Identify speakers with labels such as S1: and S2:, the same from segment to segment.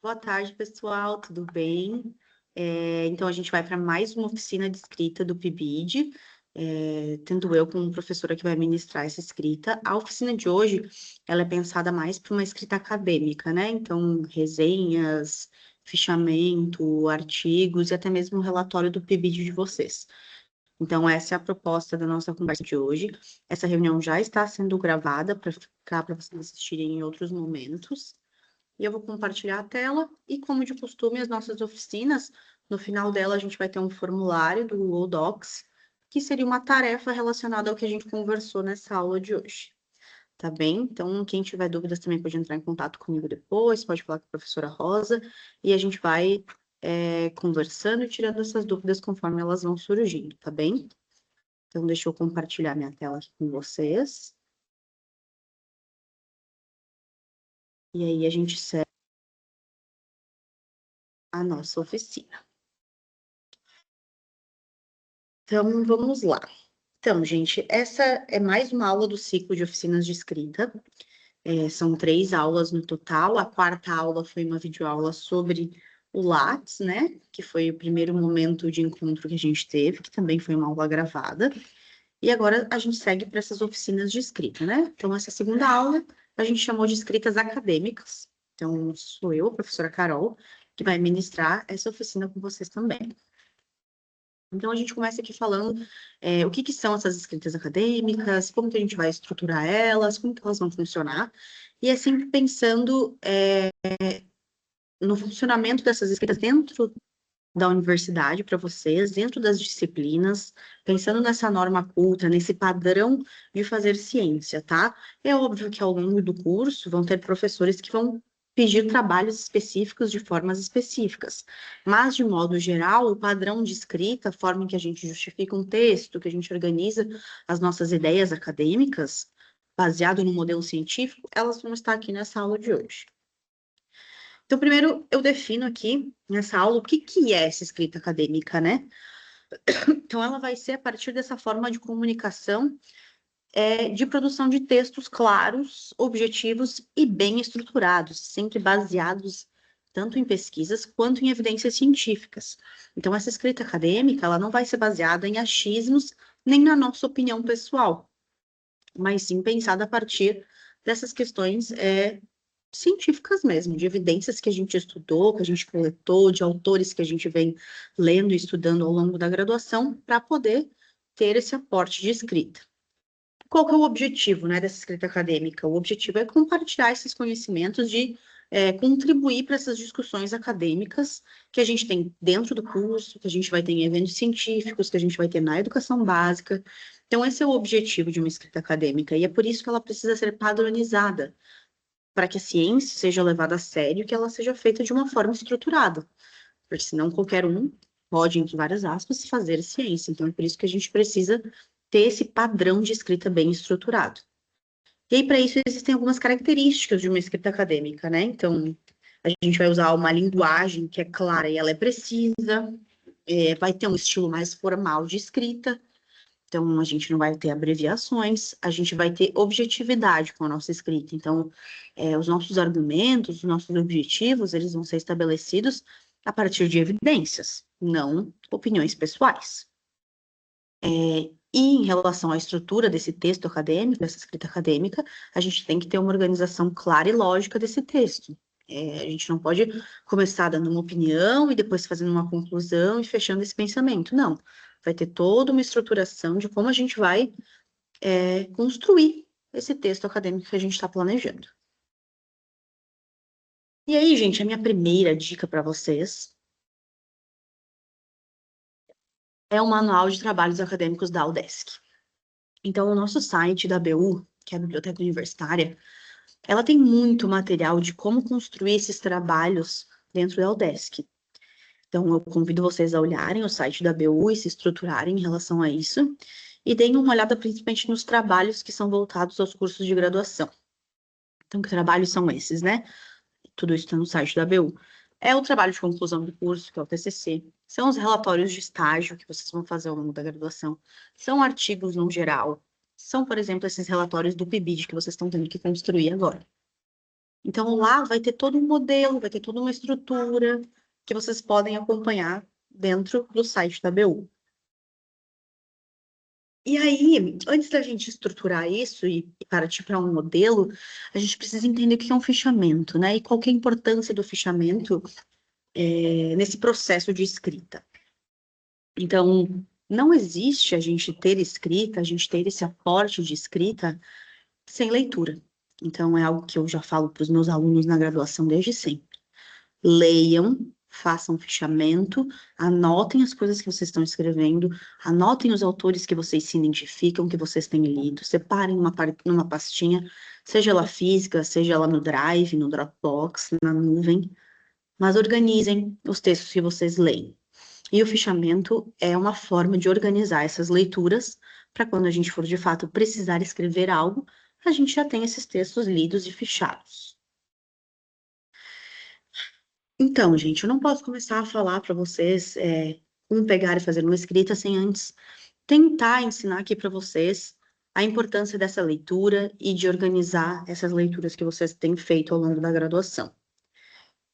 S1: Boa tarde, pessoal, tudo bem? Então, a gente vai para mais uma oficina de escrita do PIBID, tendo eu como professora que vai ministrar essa escrita. A oficina de hoje, ela é pensada mais para uma escrita acadêmica, né? Então, resenhas, fichamento, artigos e até mesmo o relatório do PIBID de vocês. Então, essa é a proposta da nossa conversa de hoje. Essa reunião já está sendo gravada para ficar para vocês assistirem em outros momentos. E eu vou compartilhar a tela e, como de costume, as nossas oficinas, no final dela a gente vai ter um formulário do Google Docs, que seria uma tarefa relacionada ao que a gente conversou nessa aula de hoje. Tá bem? Então, quem tiver dúvidas também pode entrar em contato comigo depois, pode falar com a professora Rosa, e a gente vai conversando e tirando essas dúvidas conforme elas vão surgindo, tá bem? Então, deixa eu compartilhar minha tela aqui com vocês. E aí a gente segue a nossa oficina. Então, vamos lá. Então, gente, essa é mais uma aula do ciclo de oficinas de escrita. São 3 aulas no total. A quarta aula foi uma videoaula sobre o Lattes, né? Que foi o primeiro momento de encontro que a gente teve, que também foi uma aula gravada. E agora a gente segue para essas oficinas de escrita, né? Então, essa segunda aula a gente chamou de escritas acadêmicas. Então, sou eu, a professora Carol, que vai ministrar essa oficina com vocês também. Então, a gente começa aqui falando o que são essas escritas acadêmicas, como que a gente vai estruturar elas, como que elas vão funcionar, e é sempre pensando no funcionamento dessas escritas dentro da universidade para vocês, dentro das disciplinas, pensando nessa norma culta, nesse padrão de fazer ciência, tá? É óbvio que ao longo do curso vão ter professores que vão pedir trabalhos específicos de formas específicas, mas de modo geral, o padrão de escrita, a forma em que a gente justifica um texto, que a gente organiza as nossas ideias acadêmicas, baseado no modelo científico, elas vão estar aqui nessa aula de hoje. Então, primeiro, eu defino aqui, nessa aula, o que é essa escrita acadêmica, né? Então, ela vai ser a partir dessa forma de comunicação, de produção de textos claros, objetivos e bem estruturados, sempre baseados tanto em pesquisas quanto em evidências científicas. Então, essa escrita acadêmica, ela não vai ser baseada em achismos, nem na nossa opinião pessoal, mas sim pensada a partir dessas questões científicas mesmo, de evidências que a gente estudou, que a gente coletou, de autores que a gente vem lendo e estudando ao longo da graduação, para poder ter esse aporte de escrita. Qual que é o objetivo, né, dessa escrita acadêmica? O objetivo é compartilhar esses conhecimentos, de contribuir para essas discussões acadêmicas que a gente tem dentro do curso, que a gente vai ter em eventos científicos, que a gente vai ter na educação básica. Então, esse é o objetivo de uma escrita acadêmica, e é por isso que ela precisa ser padronizada, para que a ciência seja levada a sério e que ela seja feita de uma forma estruturada, porque senão qualquer um pode, entre várias aspas, fazer ciência. Então, é por isso que a gente precisa ter esse padrão de escrita bem estruturado. E aí, para isso, existem algumas características de uma escrita acadêmica, né? Então, a gente vai usar uma linguagem que é clara e ela é precisa, vai ter um estilo mais formal de escrita, então, a gente não vai ter abreviações, a gente vai ter objetividade com a nossa escrita. Então, os nossos argumentos, os nossos objetivos, eles vão ser estabelecidos a partir de evidências, não opiniões pessoais. E em relação à estrutura desse texto acadêmico, dessa escrita acadêmica, a gente tem que ter uma organização clara e lógica desse texto. A gente não pode começar dando uma opinião e depois fazendo uma conclusão e fechando esse pensamento. Não. Vai ter toda uma estruturação de como a gente vai construir esse texto acadêmico que a gente está planejando. E aí, gente, a minha primeira dica para vocês é o Manual de Trabalhos Acadêmicos da UDESC. Então, o nosso site da BU, que é a Biblioteca Universitária, ela tem muito material de como construir esses trabalhos dentro da UDESC. Então, eu convido vocês a olharem o site da BU e se estruturarem em relação a isso, e deem uma olhada principalmente nos trabalhos que são voltados aos cursos de graduação. Então, que trabalhos são esses, né? Tudo isso está no site da BU. É o trabalho de conclusão do curso, que é o TCC. São os relatórios de estágio que vocês vão fazer ao longo da graduação. São artigos no geral. São, por exemplo, esses relatórios do PIBID que vocês estão tendo que construir agora. Então, lá vai ter todo um modelo, vai ter toda uma estrutura que vocês podem acompanhar dentro do site da BU. E aí, antes da gente estruturar isso e partir para um modelo, a gente precisa entender o que é um fichamento, né? E qual que é a importância do fichamento nesse processo de escrita. Então, não existe a gente ter escrita, a gente ter esse aporte de escrita sem leitura. Então, é algo que eu já falo para os meus alunos na graduação desde sempre. Leiam, façam fichamento, anotem as coisas que vocês estão escrevendo, anotem os autores que vocês se identificam, que vocês têm lido, separem numa pastinha, seja ela física, seja ela no Drive, no Dropbox, na nuvem, mas organizem os textos que vocês leem. E o fichamento é uma forma de organizar essas leituras para quando a gente for de fato precisar escrever algo, a gente já tem esses textos lidos e fichados. Então, gente, eu não posso começar a falar para vocês como pegar e fazer uma escrita sem antes tentar ensinar aqui para vocês a importância dessa leitura e de organizar essas leituras que vocês têm feito ao longo da graduação.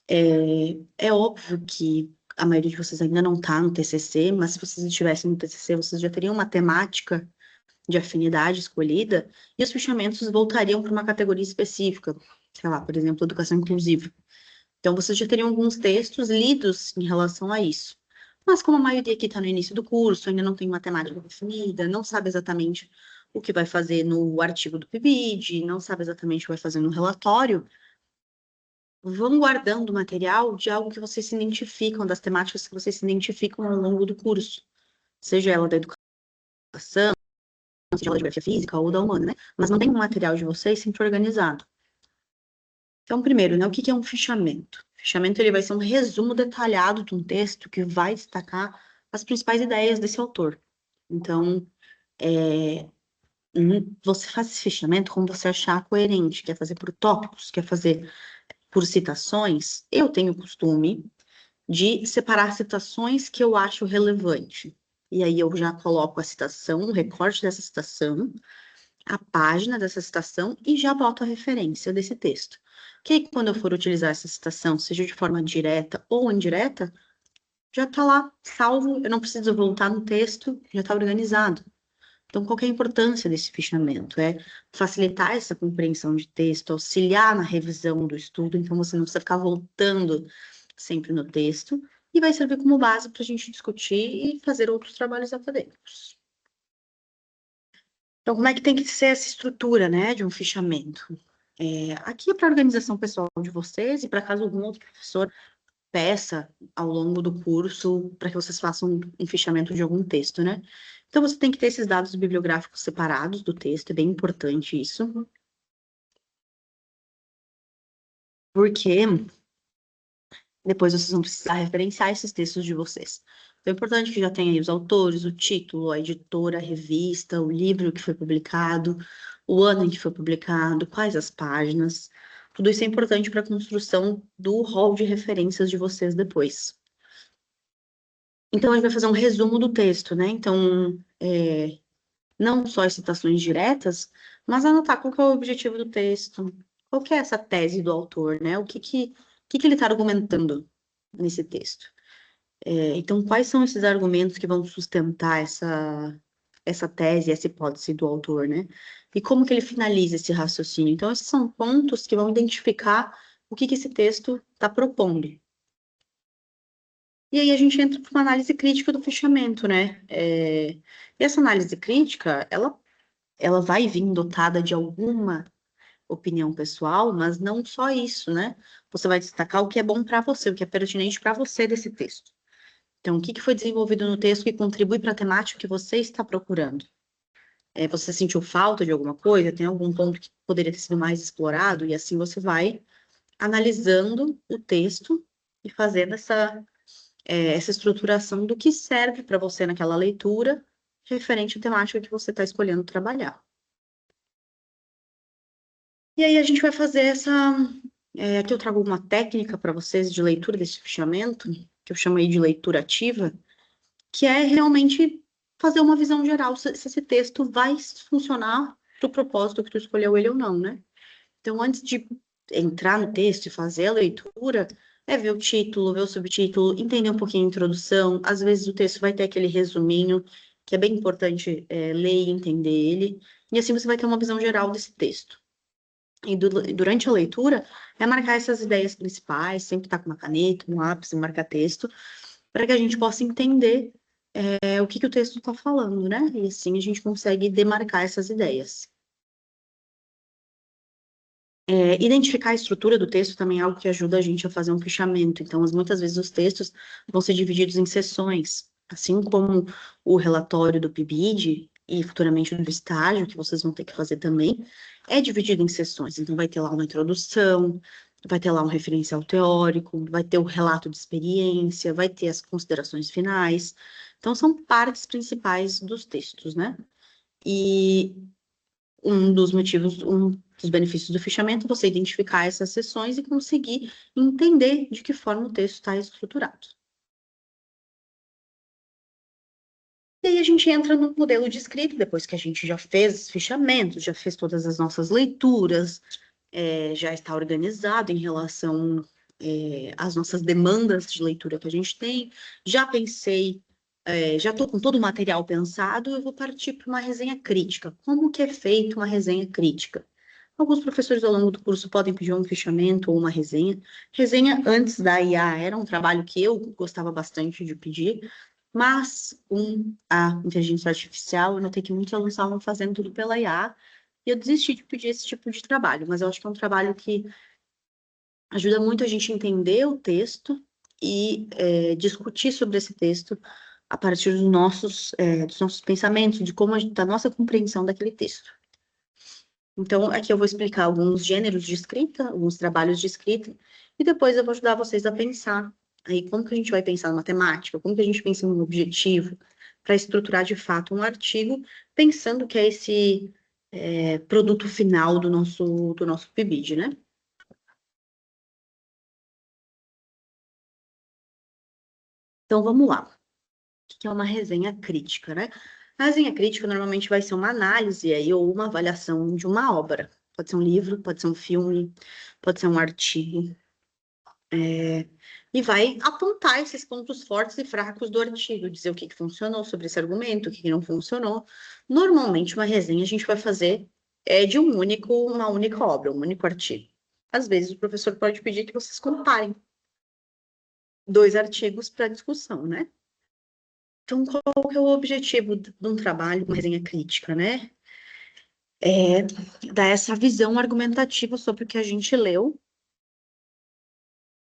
S1: É óbvio que a maioria de vocês ainda não está no TCC, mas se vocês estivessem no TCC, vocês já teriam uma temática de afinidade escolhida e os fichamentos voltariam para uma categoria específica, sei lá, por exemplo, educação inclusiva. Então, vocês já teriam alguns textos lidos em relação a isso. Mas como a maioria aqui está no início do curso, ainda não tem matemática definida, não sabe exatamente o que vai fazer no artigo do PIBID, não sabe exatamente o que vai fazer no relatório, vão guardando material de algo que vocês se identificam, das temáticas que vocês se identificam ao longo do curso. Seja ela da educação, seja ela de geografia física ou da humana, né? Mas não tem um material de vocês sempre organizado. Então, primeiro, né, o que é um fichamento? O fichamento ele vai ser um resumo detalhado de um texto que vai destacar as principais ideias desse autor. Então, você faz esse fichamento como você achar coerente, quer fazer por tópicos, quer fazer por citações. Eu tenho o costume de separar citações que eu acho relevante. E aí eu já coloco a citação, o recorte dessa citação, a página dessa citação e já boto a referência desse texto. Que aí, quando eu for utilizar essa citação, seja de forma direta ou indireta, já está lá, salvo, eu não preciso voltar no texto, já está organizado. Então, qual que é a importância desse fichamento? É facilitar essa compreensão de texto, auxiliar na revisão do estudo, então você não precisa ficar voltando sempre no texto, e vai servir como base para a gente discutir e fazer outros trabalhos acadêmicos. Então, como é que tem que ser essa estrutura, né, de um fichamento? Aqui é para a organização pessoal de vocês e para caso algum outro professor peça ao longo do curso para que vocês façam um fichamento de algum texto, né? Então, você tem que ter esses dados bibliográficos separados do texto, é bem importante isso, porque depois vocês vão precisar referenciar esses textos de vocês. Então, é importante que já tenha aí os autores, o título, a editora, a revista, o livro que foi publicado, o ano em que foi publicado, quais as páginas. Tudo isso é importante para a construção do rol de referências de vocês depois. Então, a gente vai fazer um resumo do texto, né? Então, não só as citações diretas, mas anotar qual que é o objetivo do texto, qual que é essa tese do autor, né? O que ele está argumentando nesse texto. Então, quais são esses argumentos que vão sustentar essa tese, essa hipótese do autor, né? E como que ele finaliza esse raciocínio? Então, esses são pontos que vão identificar o que esse texto está propondo. E aí a gente entra para uma análise crítica do fechamento, né? E essa análise crítica, ela vai vir dotada de alguma opinião pessoal, mas não só isso, né? Você vai destacar o que é bom para você, o que é pertinente para você desse texto. Então, o que foi desenvolvido no texto que contribui para a temática que você está procurando? Você sentiu falta de alguma coisa? Tem algum ponto que poderia ter sido mais explorado? E assim você vai analisando o texto e fazendo essa estruturação do que serve para você naquela leitura, referente à temática que você está escolhendo trabalhar. E aí a gente vai fazer aqui eu trago uma técnica para vocês de leitura desse fichamento, que eu chamo aí de leitura ativa, que é realmente fazer uma visão geral se esse texto vai funcionar para o propósito que tu escolheu ele ou não, né? Então, antes de entrar no texto e fazer a leitura é ver o título, ver o subtítulo, entender um pouquinho a introdução. Às vezes o texto vai ter aquele resuminho, que é bem importante ler e entender ele, e assim você vai ter uma visão geral desse texto. E durante a leitura, é marcar essas ideias principais, sempre estar com uma caneta, um lápis e marcar texto, para que a gente possa entender o que o texto está falando, né? E assim a gente consegue demarcar essas ideias. Identificar a estrutura do texto também é algo que ajuda a gente a fazer um fichamento. Então, muitas vezes os textos vão ser divididos em seções, assim como o relatório do PIBID e futuramente do estágio, que vocês vão ter que fazer também, é dividido em seções. Então, vai ter lá uma introdução, vai ter lá um referencial teórico, vai ter o relato de experiência, vai ter as considerações finais. Então, são partes principais dos textos, né? E um dos benefícios do fichamento é você identificar essas seções e conseguir entender de que forma o texto está estruturado. E aí a gente entra no modelo de escrita, depois que a gente já fez fichamentos, já fez todas as nossas leituras, já está organizado em relação às nossas demandas de leitura que a gente tem, já pensei, já estou com todo o material pensado, eu vou partir para uma resenha crítica. Como que é feita uma resenha crítica? Alguns professores ao longo do curso podem pedir um fichamento ou uma resenha. Resenha antes da IA era um trabalho que eu gostava bastante de pedir, mas com a inteligência artificial, eu notei que muitos alunos estavam fazendo tudo pela IA, e eu desisti de pedir esse tipo de trabalho, mas eu acho que é um trabalho que ajuda muito a gente a entender o texto e discutir sobre esse texto a partir dos nossos pensamentos, de como da nossa compreensão daquele texto. Então, aqui eu vou explicar alguns gêneros de escrita, alguns trabalhos de escrita, e depois eu vou ajudar vocês a pensar aí como que a gente vai pensar numa temática, como que a gente pensa num objetivo, para estruturar de fato um artigo, pensando que é esse produto final do nosso PIBID, né? Então, vamos lá. O que é uma resenha crítica, né? A resenha crítica normalmente vai ser uma análise aí, ou uma avaliação de uma obra. Pode ser um livro, pode ser um filme, pode ser um artigo. E vai apontar esses pontos fortes e fracos do artigo, dizer o que funcionou sobre esse argumento, o que não funcionou. Normalmente, uma resenha a gente vai fazer de uma única obra, um único artigo. Às vezes, o professor pode pedir que vocês comparem dois artigos para discussão, né? Então, qual que é o objetivo de um trabalho, uma resenha crítica, né? É dar essa visão argumentativa sobre o que a gente leu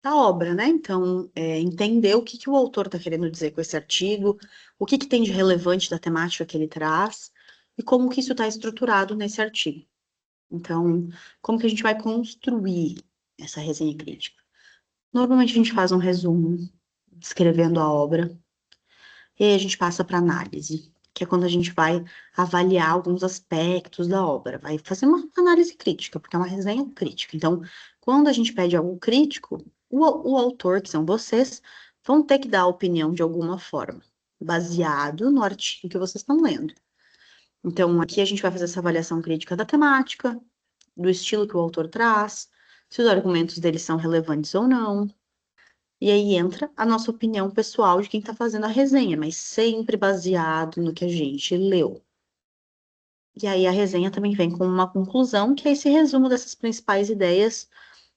S1: da obra, né? Então, entender o que o autor está querendo dizer com esse artigo, o que tem de relevante da temática que ele traz e como que isso está estruturado nesse artigo. Então, como que a gente vai construir essa resenha crítica? Normalmente a gente faz um resumo descrevendo a obra e aí a gente passa para análise, que é quando a gente vai avaliar alguns aspectos da obra, vai fazer uma análise crítica, porque é uma resenha crítica. Então, quando a gente pede algo crítico, o autor, que são vocês, vão ter que dar a opinião de alguma forma, baseado no artigo que vocês estão lendo. Então, aqui a gente vai fazer essa avaliação crítica da temática, do estilo que o autor traz, se os argumentos dele são relevantes ou não. E aí entra a nossa opinião pessoal de quem está fazendo a resenha, mas sempre baseado no que a gente leu. E aí a resenha também vem com uma conclusão, que é esse resumo dessas principais ideias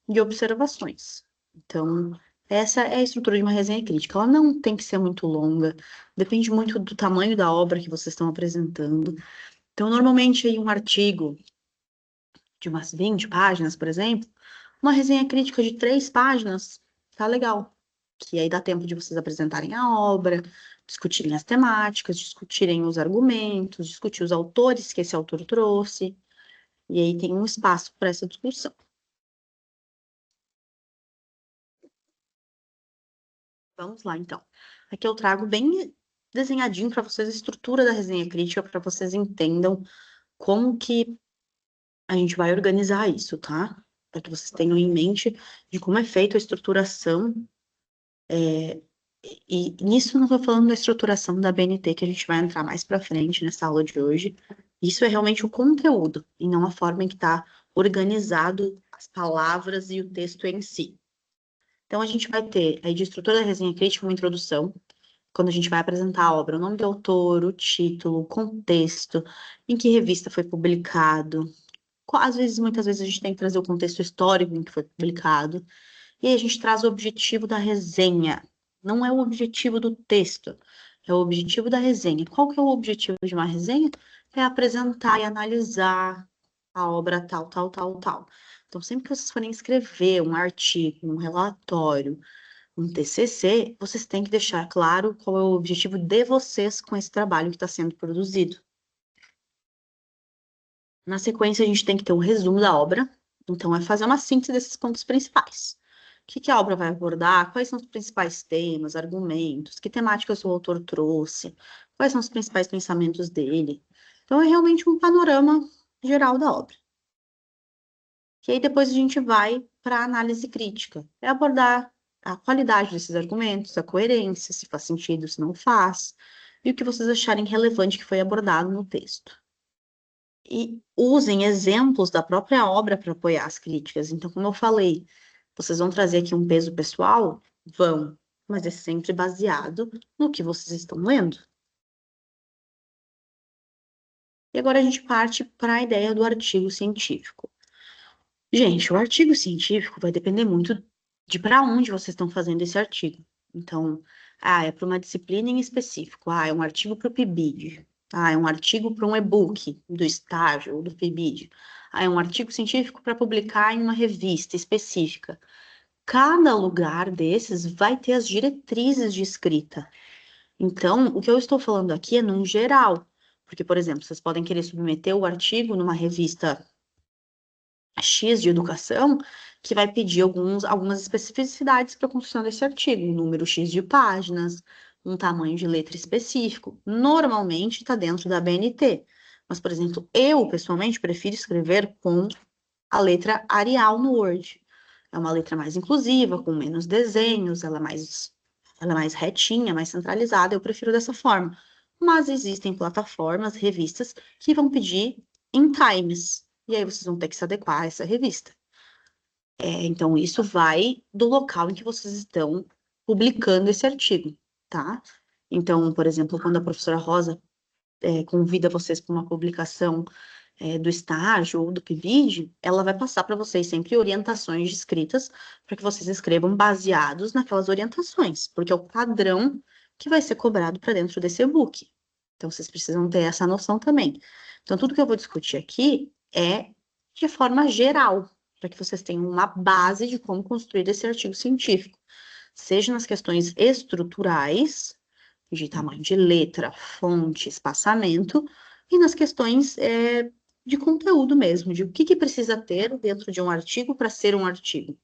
S1: e observações. Então, essa é a estrutura de uma resenha crítica. Ela não tem que ser muito longa, depende muito do tamanho da obra que vocês estão apresentando. Então, normalmente, aí um artigo de umas 20 páginas, por exemplo, uma resenha crítica de 3 páginas, tá legal. Que aí dá tempo de vocês apresentarem a obra, discutirem as temáticas, discutirem os argumentos, discutir os autores que esse autor trouxe, e aí tem um espaço para essa discussão. Vamos lá, então. Aqui eu trago bem desenhadinho para vocês a estrutura da resenha crítica, para vocês entendam como que a gente vai organizar isso, tá? Para que vocês tenham em mente de como é feita a estruturação. E nisso não estou falando da estruturação da BNT, que a gente vai entrar mais para frente nessa aula de hoje. Isso é realmente o conteúdo, e não a forma em que está organizado as palavras e o texto em si. Então, a gente vai ter aí de estrutura da resenha crítica uma introdução, quando a gente vai apresentar a obra, o nome do autor, o título, o contexto, em que revista foi publicado. Às vezes, muitas vezes, a gente tem que trazer o contexto histórico em que foi publicado. E aí a gente traz o objetivo da resenha. Não é o objetivo do texto, é o objetivo da resenha. Qual que é o objetivo de uma resenha? É apresentar e analisar a obra tal, tal, tal, tal. Então, sempre que vocês forem escrever um artigo, um relatório, um TCC, vocês têm que deixar claro qual é o objetivo de vocês com esse trabalho que está sendo produzido. Na sequência, a gente tem que ter um resumo da obra. Então, é fazer uma síntese desses pontos principais. O que que a obra vai abordar? Quais são os principais temas, argumentos? Que temáticas o autor trouxe? Quais são os principais pensamentos dele? Então, é realmente um panorama geral da obra. E aí, depois a gente vai para a análise crítica. É abordar a qualidade desses argumentos, a coerência, se faz sentido, se não faz, e o que vocês acharem relevante que foi abordado no texto. E usem exemplos da própria obra para apoiar as críticas. Então, como eu falei, vocês vão trazer aqui um peso pessoal? Vão, mas é sempre baseado no que vocês estão lendo. E agora a gente parte para a ideia do artigo científico. Gente, o artigo científico vai depender muito de para onde vocês estão fazendo esse artigo. Então, é para uma disciplina em específico. É um artigo para o PIBID. É um artigo para um e-book do estágio ou do PIBID. É um artigo científico para publicar em uma revista específica. Cada lugar desses vai ter as diretrizes de escrita. Então, o que eu estou falando aqui é num geral. Porque, por exemplo, vocês podem querer submeter o artigo numa revista X de educação, que vai pedir algumas especificidades para a construção desse artigo, um número X de páginas, um tamanho de letra específico. Normalmente está dentro da BNT. Mas, por exemplo, eu, pessoalmente, prefiro escrever com a letra Arial no Word. É uma letra mais inclusiva, com menos desenhos, ela é mais retinha, mais centralizada, eu prefiro dessa forma. Mas existem plataformas, revistas, que vão pedir em times, e aí vocês vão ter que se adequar a essa revista. Então, isso vai do local em que vocês estão publicando esse artigo, tá? Então, por exemplo, quando a professora Rosa convida vocês para uma publicação do estágio ou do PIBID, ela vai passar para vocês sempre orientações escritas para que vocês escrevam baseados naquelas orientações, porque é o padrão que vai ser cobrado para dentro desse e-book. Então, vocês precisam ter essa noção também. Então, tudo que eu vou discutir aqui é de forma geral, para que vocês tenham uma base de como construir esse artigo científico, seja nas questões estruturais, de tamanho de letra, fonte, espaçamento, e nas questões de conteúdo mesmo, de o que precisa ter dentro de um artigo para ser um artigo.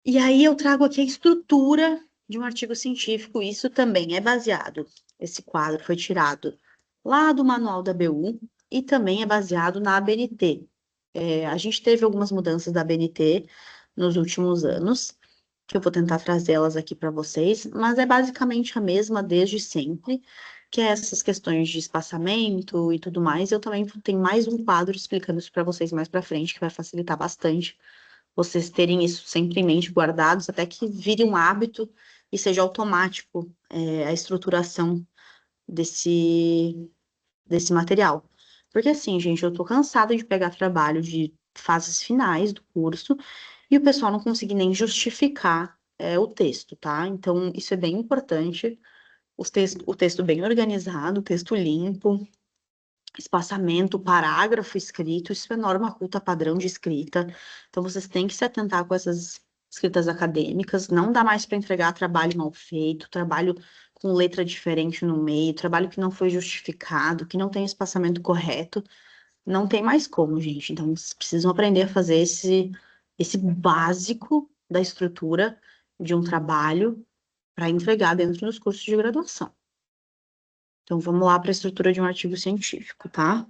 S1: E aí eu trago aqui a estrutura de um artigo científico, isso também é baseado, esse quadro foi tirado lá do manual da BU e também é baseado na ABNT. A gente teve algumas mudanças da ABNT nos últimos anos, que eu vou tentar trazê-las aqui para vocês, mas é basicamente a mesma desde sempre, que é essas questões de espaçamento e tudo mais. Eu também tenho mais um quadro explicando isso para vocês mais para frente, que vai facilitar bastante vocês terem isso sempre em mente, guardados, até que vire um hábito e seja automático a estruturação desse material. Porque assim, gente, eu tô cansada de pegar trabalho de fases finais do curso e o pessoal não conseguir nem justificar o texto, tá? Então, isso é bem importante. O texto bem organizado, o texto limpo, espaçamento, parágrafo escrito, isso é norma culta padrão de escrita. Então, vocês têm que se atentar com essas escritas acadêmicas. Não dá mais para entregar trabalho mal feito, trabalho com letra diferente no meio, trabalho que não foi justificado, que não tem espaçamento correto. Não tem mais como, gente. Então, vocês precisam aprender a fazer esse básico da estrutura de um trabalho para entregar dentro dos cursos de graduação. Então, vamos lá para a estrutura de um artigo científico, tá?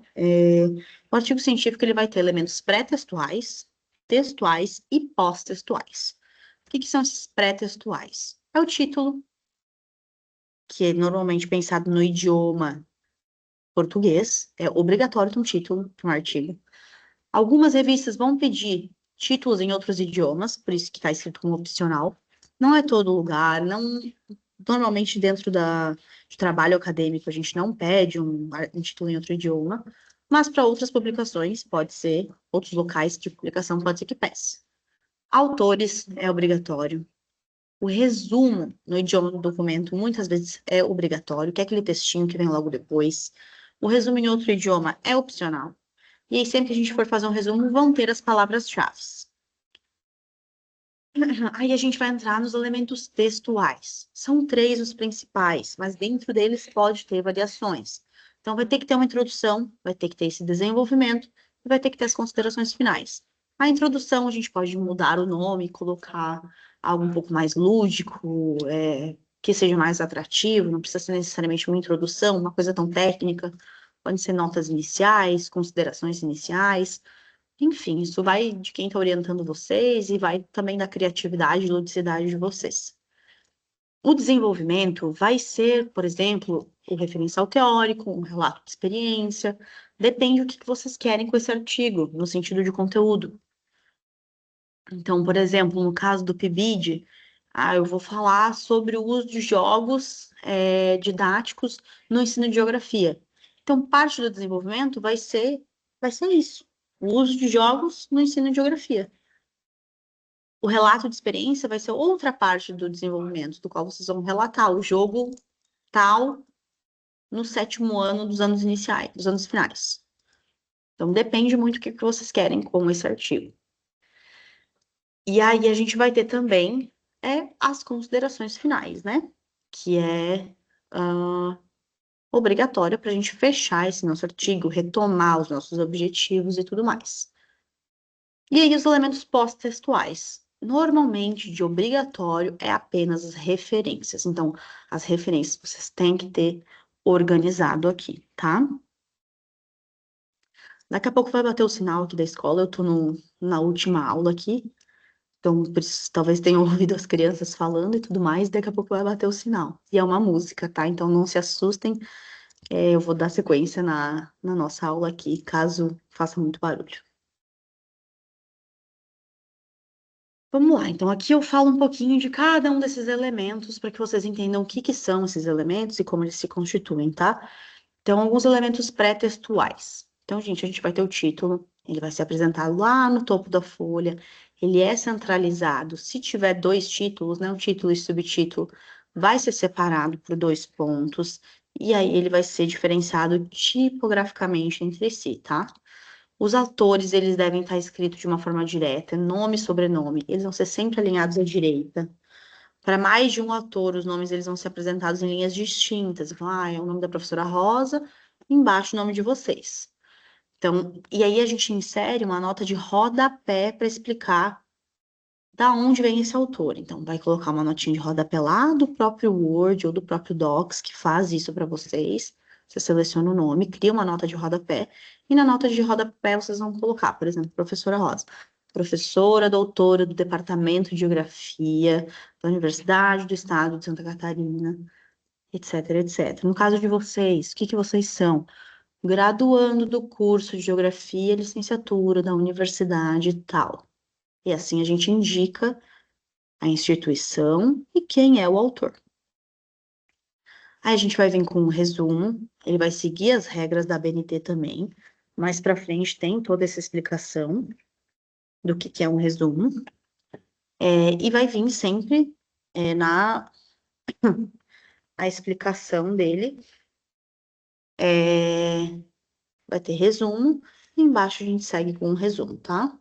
S1: O artigo científico ele vai ter elementos pré-textuais, textuais e pós-textuais. O que são esses pré-textuais? É o título, que é normalmente pensado no idioma português, é obrigatório ter um título para um artigo. Algumas revistas vão pedir títulos em outros idiomas, por isso que está escrito como opcional. Não é todo lugar, não. Normalmente dentro de trabalho acadêmico a gente não pede um título em outro idioma, mas para outras publicações pode ser, outros locais de publicação pode ser que peça. Autores é obrigatório. O resumo no idioma do documento muitas vezes é obrigatório, que é aquele textinho que vem logo depois. O resumo em outro idioma é opcional. E aí, sempre que a gente for fazer um resumo, vão ter as palavras-chave. Aí a gente vai entrar nos elementos textuais. São três os principais, mas dentro deles pode ter variações. Então, vai ter que ter uma introdução, vai ter que ter esse desenvolvimento, e vai ter que ter as considerações finais. A introdução, a gente pode mudar o nome, colocar algo um pouco mais lúdico, que seja mais atrativo, não precisa ser necessariamente uma introdução, uma coisa tão técnica. Podem ser notas iniciais, considerações iniciais. Enfim, isso vai de quem está orientando vocês e vai também da criatividade e ludicidade de vocês. O desenvolvimento vai ser, por exemplo, o referencial teórico, um relato de experiência, depende do que vocês querem com esse artigo, no sentido de conteúdo. Então, por exemplo, no caso do PIBID, eu vou falar sobre o uso de jogos didáticos no ensino de geografia. Então, parte do desenvolvimento vai ser isso, o uso de jogos no ensino de geografia. O relato de experiência vai ser outra parte do desenvolvimento, do qual vocês vão relatar o jogo tal no 7º ano dos anos iniciais, dos anos finais. Então, depende muito do que vocês querem com esse artigo. E aí, a gente vai ter também as considerações finais, né? Que é obrigatória para a gente fechar esse nosso artigo, retomar os nossos objetivos e tudo mais. E aí, os elementos pós-textuais. Normalmente, de obrigatório, é apenas as referências. Então, as referências vocês têm que ter organizado aqui, tá? Daqui a pouco vai bater o sinal aqui da escola, eu tô na última aula aqui, então por isso, talvez tenham ouvido as crianças falando e tudo mais, daqui a pouco vai bater o sinal. E é uma música, tá? Então não se assustem, eu vou dar sequência na nossa aula aqui, caso faça muito barulho. Vamos lá, então aqui eu falo um pouquinho de cada um desses elementos para que vocês entendam o que que são esses elementos e como eles se constituem, tá? Então, alguns elementos pré-textuais. Então, gente, a gente vai ter o título, ele vai ser apresentado lá no topo da folha, ele é centralizado. Se tiver dois títulos, né, um título e subtítulo, vai ser separado por 2 pontos, e aí ele vai ser diferenciado tipograficamente entre si, tá? Os autores, eles devem estar escritos de uma forma direta, nome e sobrenome, eles vão ser sempre alinhados à direita. Para mais de um autor, os nomes eles vão ser apresentados em linhas distintas. Então, é o nome da professora Rosa, embaixo o nome de vocês. Então, e aí a gente insere uma nota de rodapé para explicar da onde vem esse autor. Então, vai colocar uma notinha de rodapé lá do próprio Word ou do próprio Docs, que faz isso para vocês. Você seleciona o nome, cria uma nota de rodapé, e na nota de rodapé vocês vão colocar, por exemplo, professora Rosa. Professora, doutora do Departamento de Geografia da Universidade do Estado de Santa Catarina, etc, etc. No caso de vocês, o que que vocês são? Graduando do curso de Geografia, licenciatura da universidade tal. E assim a gente indica a instituição e quem é o autor. Aí a gente vai vir com um resumo, ele vai seguir as regras da BNT também. Mais para frente tem toda essa explicação do que é um resumo. E vai vir sempre na a explicação dele. Vai ter resumo, e embaixo a gente segue com um resumo, tá?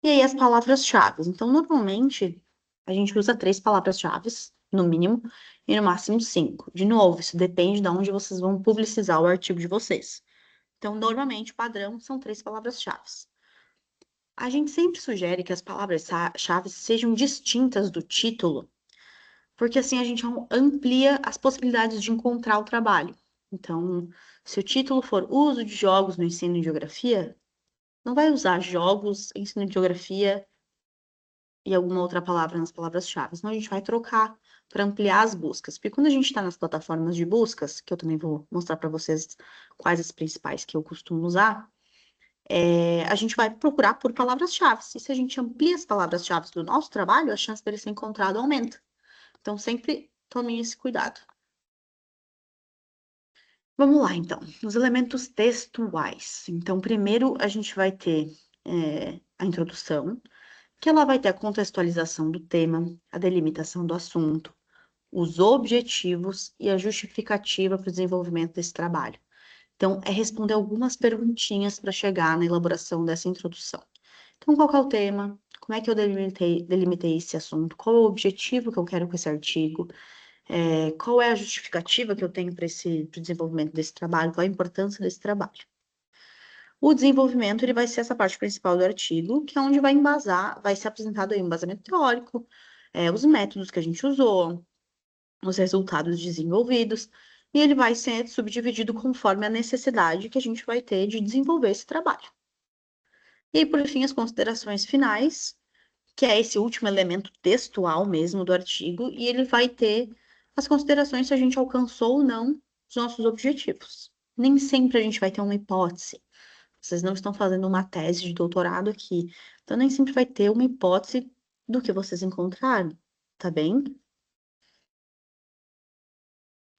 S1: E aí as palavras-chave. Então, normalmente, a gente usa 3 palavras-chave, no mínimo, e no máximo 5. De novo, isso depende de onde vocês vão publicizar o artigo de vocês. Então, normalmente, o padrão são 3 palavras-chave. A gente sempre sugere que as palavras-chave sejam distintas do título, porque assim a gente amplia as possibilidades de encontrar o trabalho. Então, se o título for Uso de Jogos no Ensino de Geografia, não vai usar jogos, ensino de geografia e alguma outra palavra nas palavras-chave. Senão a gente vai trocar para ampliar as buscas. Porque quando a gente está nas plataformas de buscas, que eu também vou mostrar para vocês quais as principais que eu costumo usar, a gente vai procurar por palavras-chave. E se a gente amplia as palavras-chave do nosso trabalho, a chance dele ser encontrado aumenta. Então, sempre tomem esse cuidado. Vamos lá, então. Os elementos textuais. Então, primeiro a gente vai ter a introdução, que ela vai ter a contextualização do tema, a delimitação do assunto, os objetivos e a justificativa para o desenvolvimento desse trabalho. Então, é responder algumas perguntinhas para chegar na elaboração dessa introdução. Então, qual que é o tema? Como é que eu delimitei esse assunto? Qual é o objetivo que eu quero com esse artigo? Qual é a justificativa que eu tenho para o desenvolvimento desse trabalho? Qual a importância desse trabalho? O desenvolvimento ele vai ser essa parte principal do artigo, que é onde vai embasar, vai ser apresentado aí um embasamento teórico, os métodos que a gente usou, os resultados desenvolvidos, e ele vai ser subdividido conforme a necessidade que a gente vai ter de desenvolver esse trabalho. E aí, por fim, as considerações finais, que é esse último elemento textual mesmo do artigo, e ele vai ter as considerações se a gente alcançou ou não os nossos objetivos. Nem sempre a gente vai ter uma hipótese. Vocês não estão fazendo uma tese de doutorado aqui, então nem sempre vai ter uma hipótese do que vocês encontraram, tá bem?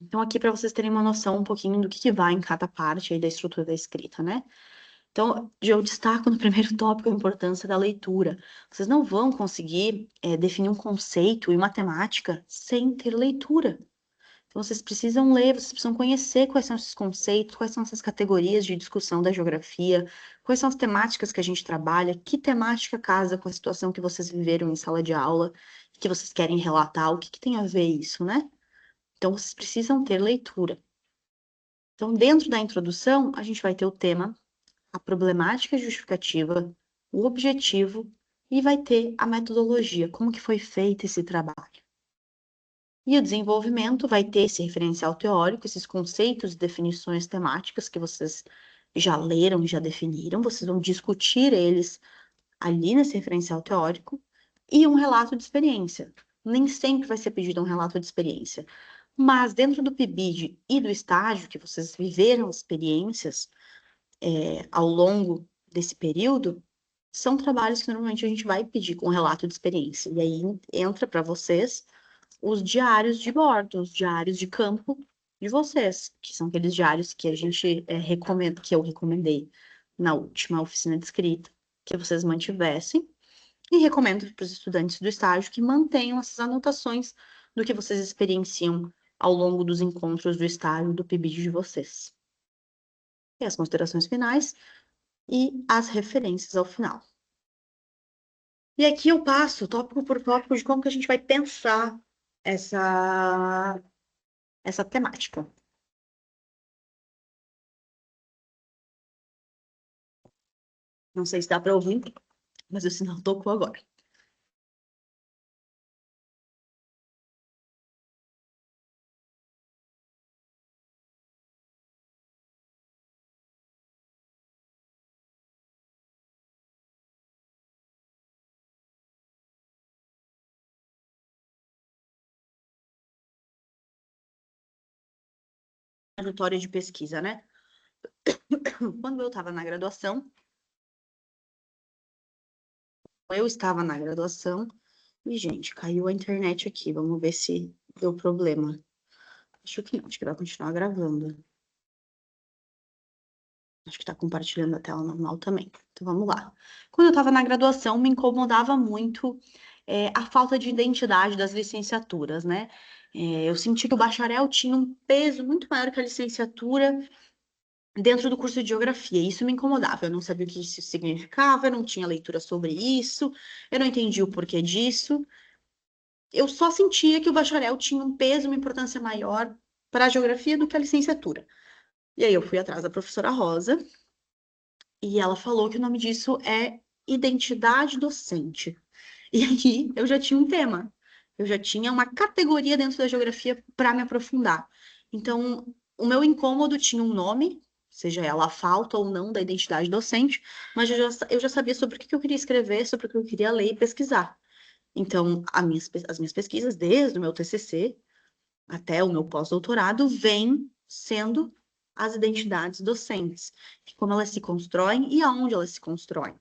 S1: Então, aqui para vocês terem uma noção um pouquinho do que vai em cada parte aí da estrutura da escrita, né? Então, eu destaco no primeiro tópico a importância da leitura. Vocês não vão conseguir definir um conceito em matemática sem ter leitura. Então, vocês precisam ler, vocês precisam conhecer quais são esses conceitos, quais são essas categorias de discussão da geografia, quais são as temáticas que a gente trabalha, que temática casa com a situação que vocês viveram em sala de aula, que vocês querem relatar, o que que tem a ver isso, né? Então, vocês precisam ter leitura. Então, dentro da introdução, a gente vai ter o tema, a problemática justificativa, o objetivo e vai ter a metodologia, como que foi feito esse trabalho. E o desenvolvimento vai ter esse referencial teórico, esses conceitos e definições temáticas que vocês já leram, já definiram, vocês vão discutir eles ali nesse referencial teórico e um relato de experiência. Nem sempre vai ser pedido um relato de experiência, mas dentro do PIBID e do estágio que vocês viveram experiências ao longo desse período, são trabalhos que normalmente a gente vai pedir com relato de experiência. E aí entra para vocês os diários de bordo, os diários de campo de vocês, que são aqueles diários que a gente recomenda, que eu recomendei na última oficina de escrita, que vocês mantivessem, e recomendo para os estudantes do estágio que mantenham essas anotações do que vocês experienciam ao longo dos encontros do estágio do PIBID de vocês. E as considerações finais e as referências ao final. E aqui eu passo tópico por tópico de como que a gente vai pensar essa temática. Não sei se dá para ouvir, mas o sinal tocou agora. Trajetória de pesquisa, né? Quando eu estava na graduação, e, gente, caiu a internet aqui. Vamos ver se deu problema. Acho que não, acho que vai continuar gravando. Acho que está compartilhando a tela normal também. Então vamos lá. Quando eu estava na graduação, me incomodava muito a falta de identidade das licenciaturas, né? Eu senti que o bacharel tinha um peso muito maior que a licenciatura dentro do curso de geografia. E isso me incomodava. Eu não sabia o que isso significava, eu não tinha leitura sobre isso, eu não entendia o porquê disso. Eu só sentia que o bacharel tinha um peso, uma importância maior para a geografia do que a licenciatura. E aí eu fui atrás da professora Rosa e ela falou que o nome disso é identidade docente. E aí eu já tinha um tema, eu já tinha uma categoria dentro da geografia para me aprofundar. Então, o meu incômodo tinha um nome, seja ela a falta ou não da identidade docente, mas eu já sabia sobre o que eu queria escrever, sobre o que eu queria ler e pesquisar. Então, as minhas pesquisas, desde o meu TCC até o meu pós-doutorado, vêm sendo as identidades docentes, como elas se constroem e aonde elas se constroem.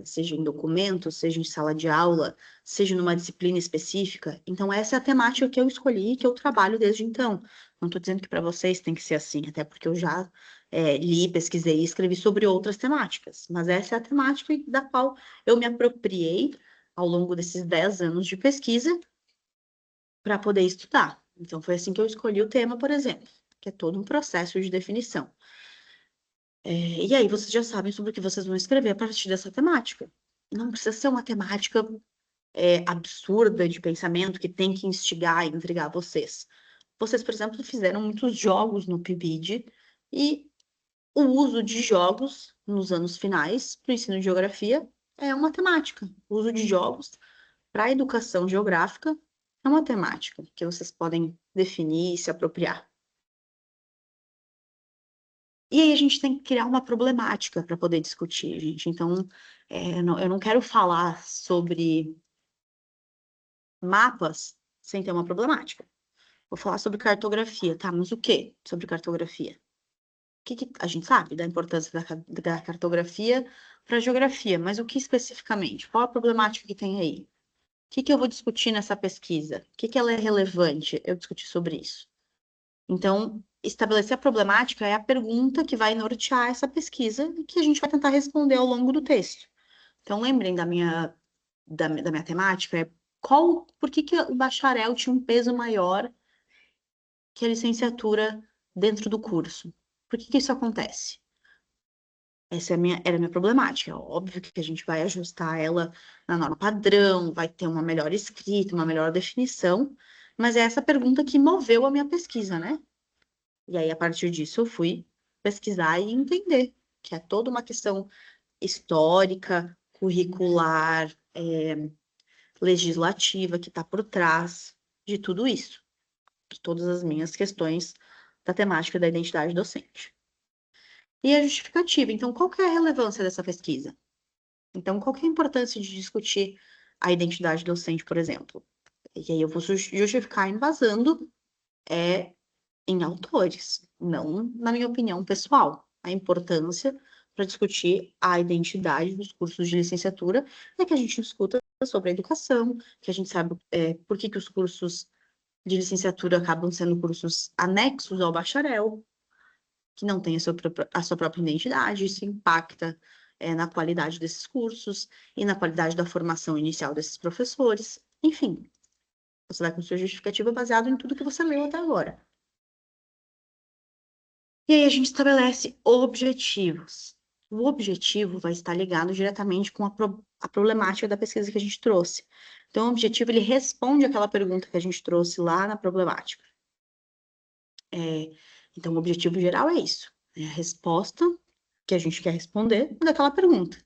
S1: Seja em documento, seja em sala de aula, seja numa disciplina específica. Então, essa é a temática que eu escolhi e que eu trabalho desde então. Não estou dizendo que para vocês tem que ser assim, até porque eu já li, pesquisei e escrevi sobre outras temáticas, mas essa é a temática da qual eu me apropriei ao longo desses 10 anos de pesquisa para poder estudar. Então, foi assim que eu escolhi o tema, por exemplo, que é todo um processo de definição. E aí vocês já sabem sobre o que vocês vão escrever a partir dessa temática. Não precisa ser uma temática absurda de pensamento que tem que instigar e intrigar vocês. Vocês, por exemplo, fizeram muitos jogos no PIBID e o uso de jogos nos anos finais para o ensino de geografia é uma temática. O uso de jogos para a educação geográfica é uma temática que vocês podem definir e se apropriar. E aí a gente tem que criar uma problemática para poder discutir, gente. Então, eu não quero falar sobre mapas sem ter uma problemática. Vou falar sobre cartografia, tá? Mas o quê sobre cartografia? Que a gente sabe da importância da cartografia para a geografia, mas o que especificamente? Qual a problemática que tem aí? O que eu vou discutir nessa pesquisa? O que ela é relevante eu discutir sobre isso? Então, estabelecer a problemática é a pergunta que vai nortear essa pesquisa e que a gente vai tentar responder ao longo do texto. Então, lembrem da minha temática, por que o bacharel tinha um peso maior que a licenciatura dentro do curso? Por que isso acontece? Essa era a minha problemática. Óbvio que a gente vai ajustar ela na norma padrão, vai ter uma melhor escrita, uma melhor definição, mas é essa pergunta que moveu a minha pesquisa, né? E aí, a partir disso, eu fui pesquisar e entender que é toda uma questão histórica, curricular, legislativa que está por trás de tudo isso, de todas as minhas questões da temática da identidade docente. E a justificativa. Então, qual que é a relevância dessa pesquisa? Então, qual que é a importância de discutir a identidade docente, por exemplo? E aí eu vou justificar embasando em autores, não na minha opinião pessoal. A importância para discutir a identidade dos cursos de licenciatura é que a gente escuta sobre a educação, que a gente sabe por que os cursos de licenciatura acabam sendo cursos anexos ao bacharel, que não tem a sua própria identidade, isso impacta na qualidade desses cursos e na qualidade da formação inicial desses professores. Enfim, você vai com sua justificativa baseado em tudo que você leu até agora. E aí a gente estabelece objetivos. O objetivo vai estar ligado diretamente com a problemática da pesquisa que a gente trouxe. Então, o objetivo, ele responde aquela pergunta que a gente trouxe lá na problemática. Então, o objetivo geral é isso. É a resposta que a gente quer responder daquela pergunta.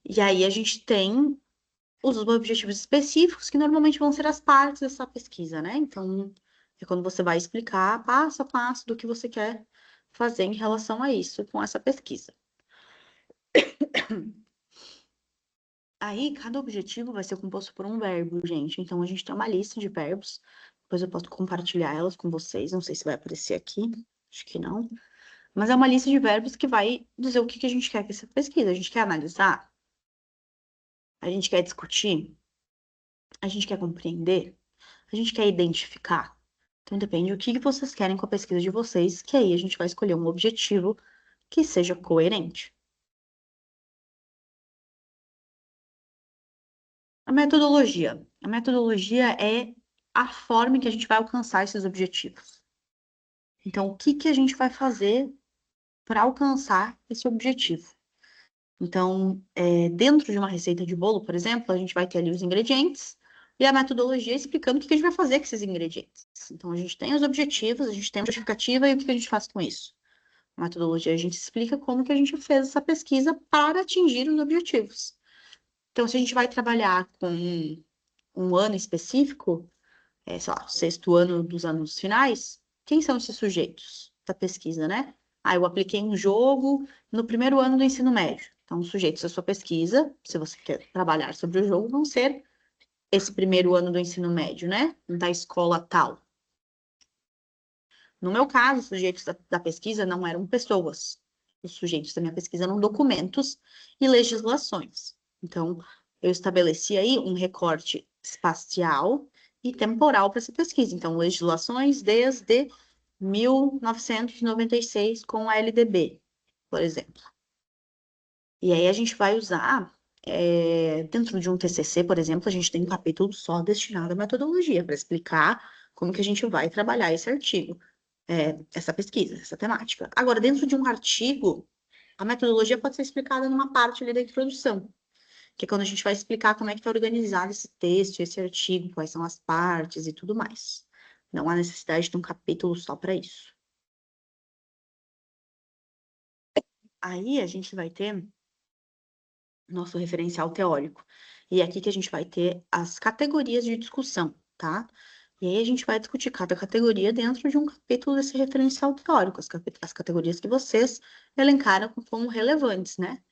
S1: E aí a gente tem os objetivos específicos, que normalmente vão ser as partes dessa pesquisa, né? Então, é quando você vai explicar passo a passo do que você quer fazer em relação a isso com essa pesquisa. Aí, cada objetivo vai ser composto por um verbo, gente. Então, a gente tem uma lista de verbos. Depois eu posso compartilhar elas com vocês. Não sei se vai aparecer aqui. Acho que não. Mas é uma lista de verbos que vai dizer o que a gente quer com essa pesquisa. A gente quer analisar? A gente quer discutir? A gente quer compreender? A gente quer identificar? Então, depende do que vocês querem com a pesquisa de vocês, que aí a gente vai escolher um objetivo que seja coerente. A metodologia. A metodologia é a forma em que a gente vai alcançar esses objetivos. Então, o que a gente vai fazer para alcançar esse objetivo? Então, dentro de uma receita de bolo, por exemplo, a gente vai ter ali os ingredientes e a metodologia explicando o que a gente vai fazer com esses ingredientes. Então, a gente tem os objetivos, a gente tem a justificativa e o que a gente faz com isso. A metodologia, a gente explica como que a gente fez essa pesquisa para atingir os objetivos. Então, se a gente vai trabalhar com um ano específico, sei lá, sexto ano dos anos finais, quem são esses sujeitos da pesquisa, né? Eu apliquei um jogo no primeiro ano do ensino médio. Então, os sujeitos da sua pesquisa, se você quer trabalhar sobre o jogo, vão ser esse primeiro ano do ensino médio, né? Da escola tal. No meu caso, os sujeitos da pesquisa não eram pessoas. Os sujeitos da minha pesquisa eram documentos e legislações. Então, eu estabeleci aí um recorte espacial e temporal para essa pesquisa. Então, legislações desde 1996 com a LDB, por exemplo. E aí a gente vai usar, dentro de um TCC, por exemplo, a gente tem um capítulo só destinado à metodologia, para explicar como que a gente vai trabalhar esse artigo, essa pesquisa, essa temática. Agora, dentro de um artigo, a metodologia pode ser explicada numa parte ali da introdução, que é quando a gente vai explicar como é que está organizado esse texto, esse artigo, quais são as partes e tudo mais. Não há necessidade de um capítulo só para isso. Aí a gente vai ter nosso referencial teórico. E é aqui que a gente vai ter as categorias de discussão, tá? E aí a gente vai discutir cada categoria dentro de um capítulo desse referencial teórico, as categorias que vocês elencaram como relevantes, né?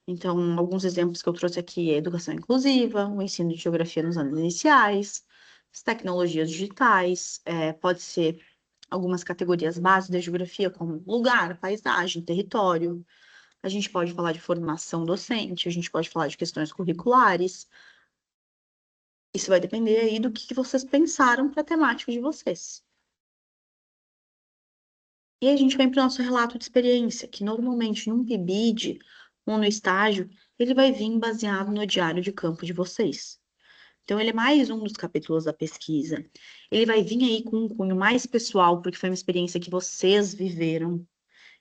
S1: Então, alguns exemplos que eu trouxe aqui é educação inclusiva, o ensino de geografia nos anos iniciais, as tecnologias digitais, pode ser algumas categorias básicas da geografia, como lugar, paisagem, território. A gente pode falar de formação docente, a gente pode falar de questões curriculares. Isso vai depender aí do que vocês pensaram para a temática de vocês. E aí a gente vem para o nosso relato de experiência, que normalmente num PIBID ou no estágio, ele vai vir baseado no diário de campo de vocês. Então, ele é mais um dos capítulos da pesquisa. Ele vai vir aí com um cunho mais pessoal, porque foi uma experiência que vocês viveram.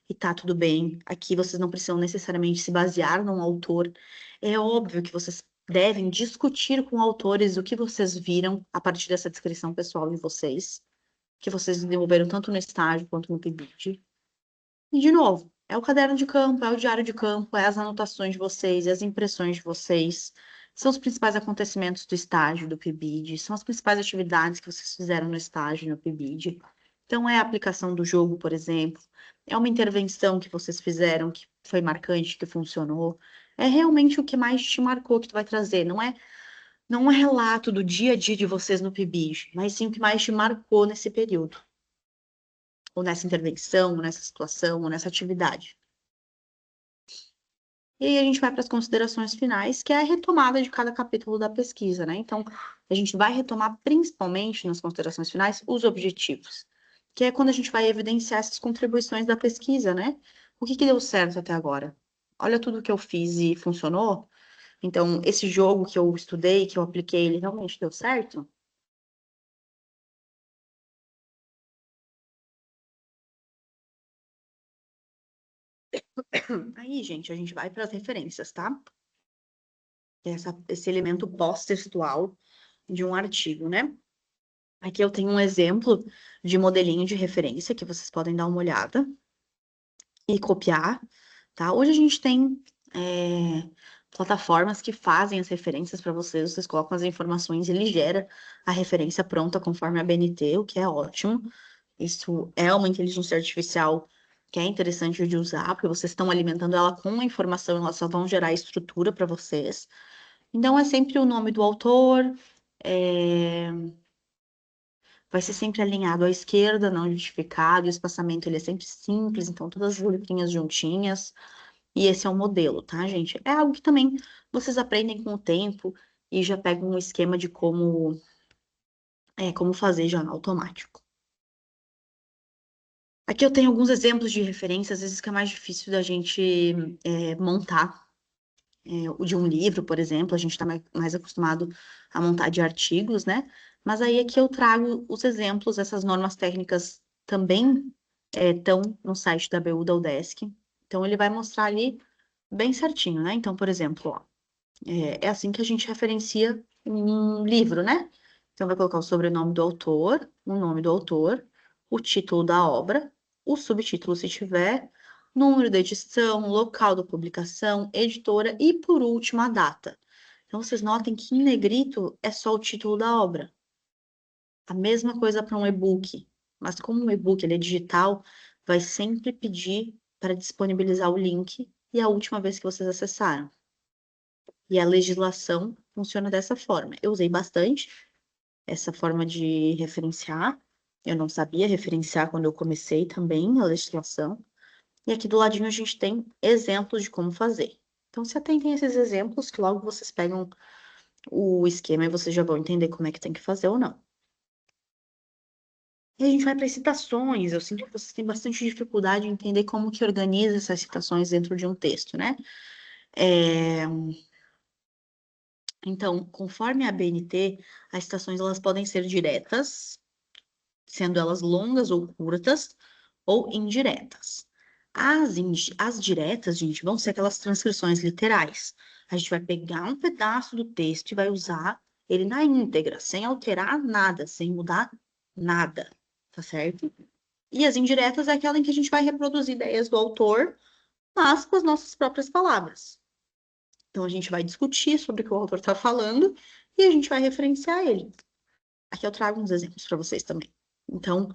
S1: E tá tudo bem. Aqui vocês não precisam necessariamente se basear num autor. É óbvio que vocês devem discutir com autores o que vocês viram a partir dessa descrição pessoal de vocês, que vocês desenvolveram tanto no estágio quanto no PIBID. E, de novo, é o caderno de campo, é o diário de campo, é as anotações de vocês, é as impressões de vocês. São os principais acontecimentos do estágio, do PIBID, são as principais atividades que vocês fizeram no estágio, no PIBID. Então, é a aplicação do jogo, por exemplo, é uma intervenção que vocês fizeram que foi marcante, que funcionou. É realmente o que mais te marcou que tu vai trazer. Não é relato do dia a dia de vocês no PIBID, mas sim o que mais te marcou nesse período ou nessa intervenção, ou nessa situação, ou nessa atividade. E aí a gente vai para as considerações finais, que é a retomada de cada capítulo da pesquisa, né? Então, a gente vai retomar principalmente nas considerações finais os objetivos, que é quando a gente vai evidenciar essas contribuições da pesquisa, né? O que deu certo até agora? Olha tudo que eu fiz e funcionou. Então, esse jogo que eu estudei, que eu apliquei, ele realmente deu certo? Aí, gente, a gente vai para as referências, tá? Esse elemento pós-textual de um artigo, né? Aqui eu tenho um exemplo de modelinho de referência que vocês podem dar uma olhada e copiar, tá? Hoje a gente tem plataformas que fazem as referências para vocês, vocês colocam as informações e ele gera a referência pronta conforme a BNT, o que é ótimo. Isso é uma inteligência artificial que é interessante de usar, porque vocês estão alimentando ela com a informação, elas só vão gerar estrutura para vocês. Então, é sempre o nome do autor, é, vai ser sempre alinhado à esquerda, não justificado, e o espaçamento ele é sempre simples, então todas as letrinhas juntinhas, e esse é o modelo, tá, gente? É algo que também vocês aprendem com o tempo e já pegam um esquema de como fazer já no automático. Aqui eu tenho alguns exemplos de referência, às vezes que é mais difícil da gente montar. O de um livro, por exemplo, a gente está mais acostumado a montar de artigos, né? Mas aí aqui eu trago os exemplos, essas normas técnicas também estão no site da BU da UDESC. Então, ele vai mostrar ali bem certinho, né? Então, por exemplo, ó, é assim que a gente referencia um livro, né? Então, vai colocar o sobrenome do autor, o nome do autor, o título da obra, o subtítulo, se tiver, número da edição, local da publicação, editora e, por último, a data. Então, vocês notem que em negrito é só o título da obra. A mesma coisa para um e-book, mas como um e-book ele é digital, vai sempre pedir para disponibilizar o link e a última vez que vocês acessaram. E a legislação funciona dessa forma. Eu usei bastante essa forma de referenciar, Eu não sabia referenciar quando eu comecei também a legislação. E aqui do ladinho a gente tem exemplos de como fazer. Então, se atentem a esses exemplos, que logo vocês pegam o esquema e vocês já vão entender como é que tem que fazer ou não. E a gente vai para as citações. Eu sinto que vocês têm bastante dificuldade em entender como que organiza essas citações dentro de um texto, né? É, Então, conforme a BNT, as citações elas podem ser diretas, sendo elas longas ou curtas, ou indiretas. As diretas, gente, vão ser aquelas transcrições literais. A gente vai pegar um pedaço do texto e vai usar ele na íntegra, sem alterar nada, sem mudar nada, tá certo? E as indiretas é aquela em que a gente vai reproduzir ideias do autor, mas com as nossas próprias palavras. Então, a gente vai discutir sobre o que o autor está falando e a gente vai referenciar ele. Aqui eu trago uns exemplos para vocês também. Então,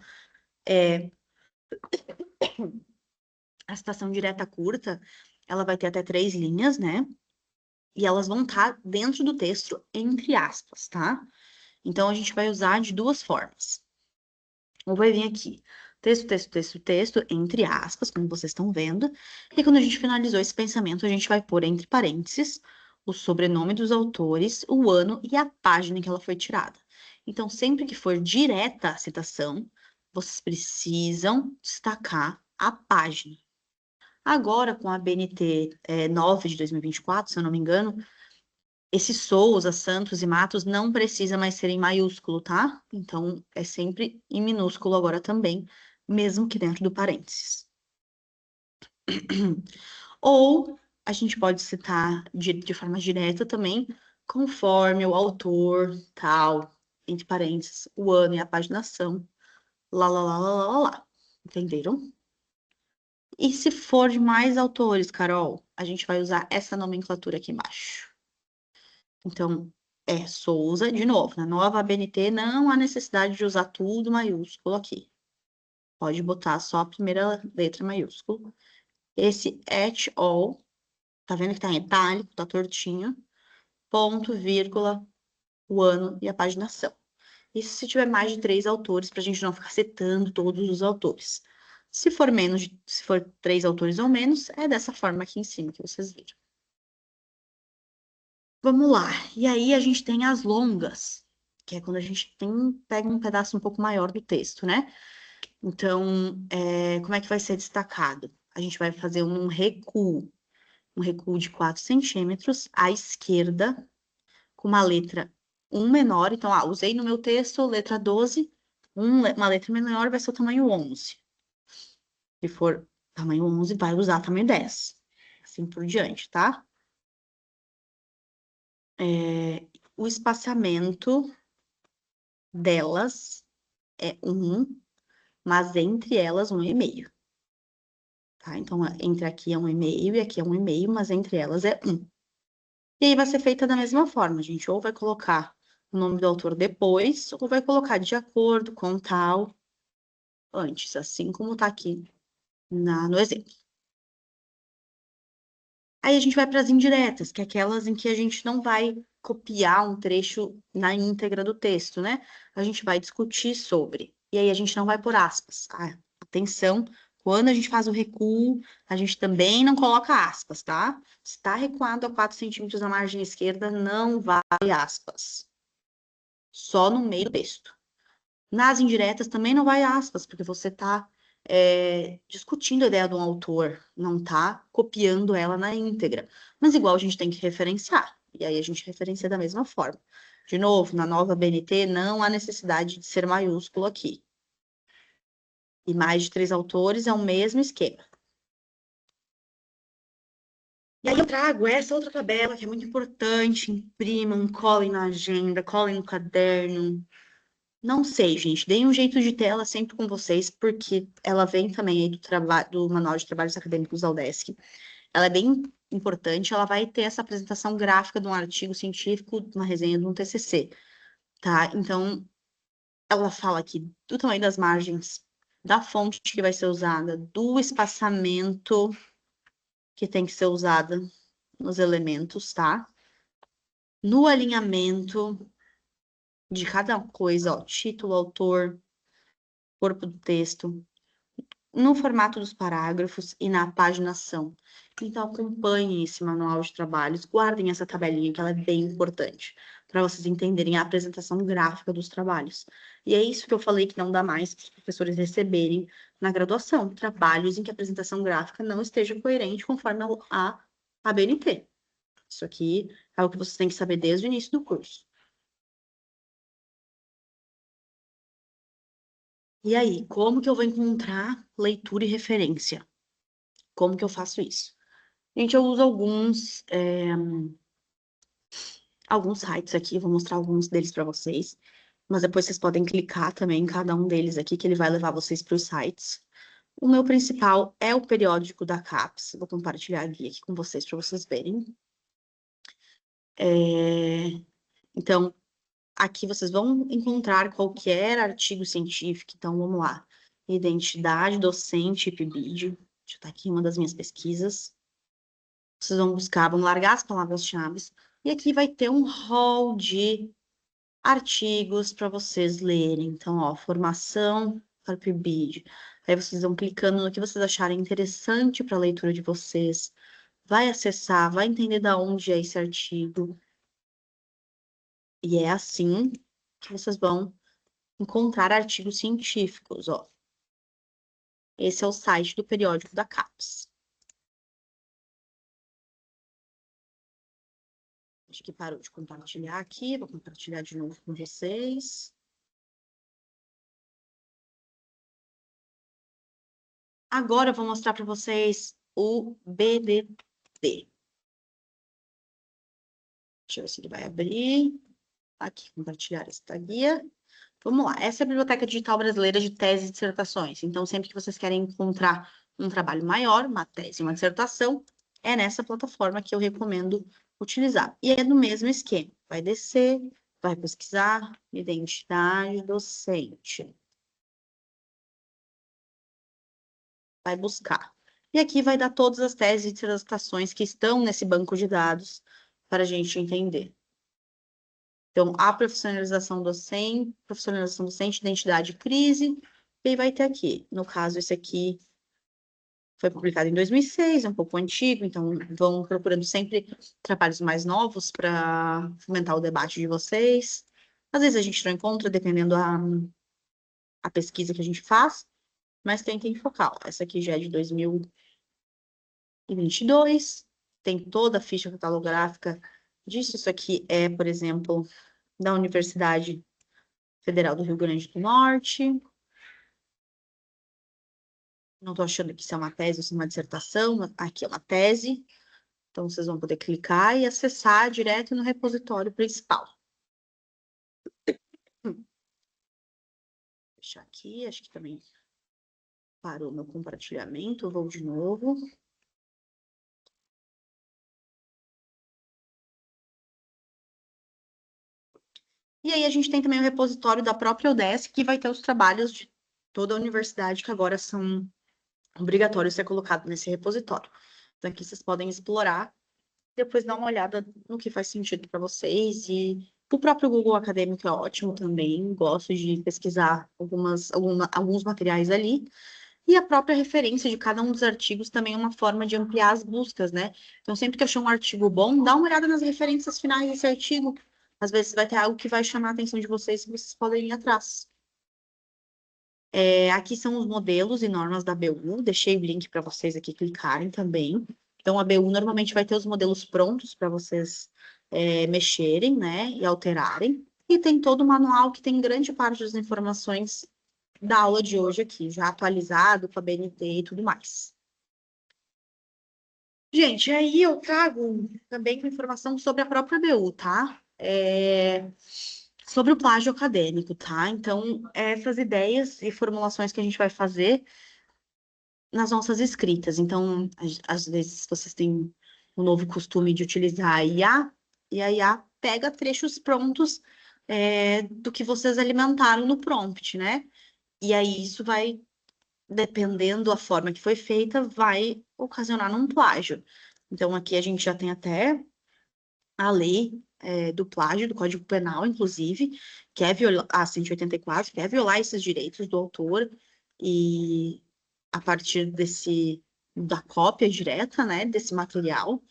S1: a citação direta curta, ela vai ter até 3 linhas, né? E elas vão estar dentro do texto, entre aspas, tá? Então, a gente vai usar de duas formas. Ou vai vir aqui, texto, texto, texto, texto, entre aspas, como vocês estão vendo. E quando a gente finalizou esse pensamento, a gente vai pôr entre parênteses o sobrenome dos autores, o ano e a página em que ela foi tirada. Então, sempre que for direta a citação, vocês precisam destacar a página. Agora, com a BNT 9 de 2024, se eu não me engano, esse Souza, Santos e Matos não precisa mais ser em maiúsculo, tá? Então, é sempre em minúsculo agora também, mesmo que dentro do parênteses. Ou a gente pode citar de forma direta também, conforme o autor, tal, entre parênteses, o ano e a paginação, lá, lá, lá, lá, lá, lá, lá. Entenderam? E se for de mais autores, Carol, a gente vai usar essa nomenclatura aqui embaixo. Então, Souza, de novo, na nova ABNT não há necessidade de usar tudo maiúsculo aqui. Pode botar só a primeira letra maiúsculo. Esse et al, tá vendo que tá em itálico, tá tortinho, ponto, vírgula, o ano e a paginação. Isso se tiver mais de 3 autores, para a gente não ficar citando todos os autores. Se for 3 autores ou menos, é dessa forma aqui em cima que vocês viram. Vamos lá. E aí a gente tem as longas, que é quando a gente pega um pedaço um pouco maior do texto, né? Então, como é que vai ser destacado? A gente vai fazer um recuo de 4 centímetros à esquerda, com uma letra um menor. Então, usei no meu texto letra 12, uma letra menor vai ser o tamanho 11. Se for tamanho 11, vai usar tamanho 10. Assim por diante, tá? O espaçamento delas é 1, mas entre elas 1,5. Tá? Então, entre aqui é 1,5 e aqui é 1,5, mas entre elas é 1. E aí vai ser feita da mesma forma, a gente ou vai colocar o nome do autor depois, ou vai colocar de acordo com tal antes, assim como tá aqui no exemplo. Aí a gente vai para as indiretas, que é aquelas em que a gente não vai copiar um trecho na íntegra do texto, né? A gente vai discutir sobre. E aí a gente não vai por aspas. Atenção, quando a gente faz o recuo, a gente também não coloca aspas, tá? Se está recuado a 4 centímetros na margem esquerda, não vai aspas. Só no meio do texto. Nas indiretas também não vai aspas, porque você está discutindo a ideia de um autor, não está copiando ela na íntegra. Mas igual a gente tem que referenciar, e aí a gente referencia da mesma forma. De novo, na nova BNT não há necessidade de ser maiúsculo aqui. E mais de 3 autores é o mesmo esquema. E aí eu trago essa outra tabela que é muito importante, imprimam, colhem na agenda, colhem no caderno. Não sei, gente. Deem um jeito de ter ela sempre com vocês, porque ela vem também aí do Manual de Trabalhos Acadêmicos da UDESC. Ela é bem importante, ela vai ter essa apresentação gráfica de um artigo científico, de uma resenha de um TCC, tá? Então, ela fala aqui do tamanho das margens, da fonte que vai ser usada, do espaçamento que tem que ser usada nos elementos, tá? No alinhamento de cada coisa, ó, título, autor, corpo do texto, no formato dos parágrafos e na paginação. Então, acompanhem esse manual de trabalhos, guardem essa tabelinha, que ela é bem importante, para vocês entenderem a apresentação gráfica dos trabalhos. E é isso que eu falei que não dá mais para os professores receberem na graduação, trabalhos em que a apresentação gráfica não esteja coerente conforme a BNT. Isso aqui é o que vocês têm que saber desde o início do curso. E aí, como que eu vou encontrar leitura e referência? Como que eu faço isso? Gente, eu uso alguns sites aqui, vou mostrar alguns deles para vocês, mas depois vocês podem clicar também em cada um deles aqui, que ele vai levar vocês para os sites. O meu principal é o periódico da CAPES, vou compartilhar a guia aqui com vocês para vocês verem. Então, aqui vocês vão encontrar qualquer artigo científico, então vamos lá. Identidade docente e PIBID, já está aqui uma das minhas pesquisas. Vocês vão buscar, vão largar as palavras-chave, e aqui vai ter um rol de artigos para vocês lerem. Então, ó, formação para o PIBID. Aí vocês vão clicando no que vocês acharem interessante para a leitura de vocês. Vai acessar, vai entender da onde é esse artigo. E é assim que vocês vão encontrar artigos científicos, ó. Esse é o site do periódico da CAPES. Acho que parou de compartilhar aqui, vou compartilhar de novo com vocês. Agora eu vou mostrar para vocês o BDD. Deixa eu ver se ele vai abrir. Aqui, compartilhar esta guia. Vamos lá. Essa é a Biblioteca Digital Brasileira de Tese e Dissertações. Então, sempre que vocês querem encontrar um trabalho maior, uma tese, uma dissertação, é nessa plataforma que eu recomendo utilizar. E é no mesmo esquema. Vai descer, vai pesquisar, identidade docente. Vai buscar. E aqui vai dar todas as teses e dissertações que estão nesse banco de dados para a gente entender. Então, a profissionalização docente, identidade e crise, e vai ter aqui. No caso, esse aqui foi publicado em 2006, é um pouco antigo, então vão procurando sempre trabalhos mais novos para fomentar o debate de vocês. Às vezes a gente não encontra, dependendo a pesquisa que a gente faz, mas tentem focar. Essa aqui já é de 2022, tem toda a ficha catalográfica disso. Isso aqui é, por exemplo, da Universidade Federal do Rio Grande do Norte. Não estou achando que isso é uma tese ou se é uma dissertação, aqui é uma tese. Então, vocês vão poder clicar e acessar direto no repositório principal. Vou fechar aqui, acho que também parou meu compartilhamento, vou de novo. E aí a gente tem também o repositório da própria UDESC, que vai ter os trabalhos de toda a universidade, que agora são obrigatórios ser colocados nesse repositório. Então aqui vocês podem explorar, depois dar uma olhada no que faz sentido para vocês. E o próprio Google Acadêmico é ótimo também, gosto de pesquisar alguns materiais ali. E a própria referência de cada um dos artigos também é uma forma de ampliar as buscas, né? Então, sempre que achar um artigo bom, dá uma olhada nas referências finais desse artigo. Às vezes vai ter algo que vai chamar a atenção de vocês, que vocês podem ir atrás. Aqui são os modelos e normas da BU, deixei o link para vocês aqui clicarem também. Então, a BU normalmente vai ter os modelos prontos para vocês mexerem, né, e alterarem. E tem todo o manual que tem grande parte das informações da aula de hoje aqui, já atualizado com a BNT e tudo mais. Gente, aí eu trago também uma informação sobre a própria BU, tá? Sobre o plágio acadêmico, tá? Então, essas ideias e formulações que a gente vai fazer nas nossas escritas. Então, às vezes vocês têm o novo costume de utilizar a IA, e a IA pega trechos prontos do que vocês alimentaram no prompt, né? E aí isso vai, dependendo da forma que foi feita, vai ocasionar um plágio. Então, aqui a gente já tem até a lei do plágio, do Código Penal, inclusive, que é violar, a 184, que é violar esses direitos do autor, e a partir da cópia direta, né, desse material.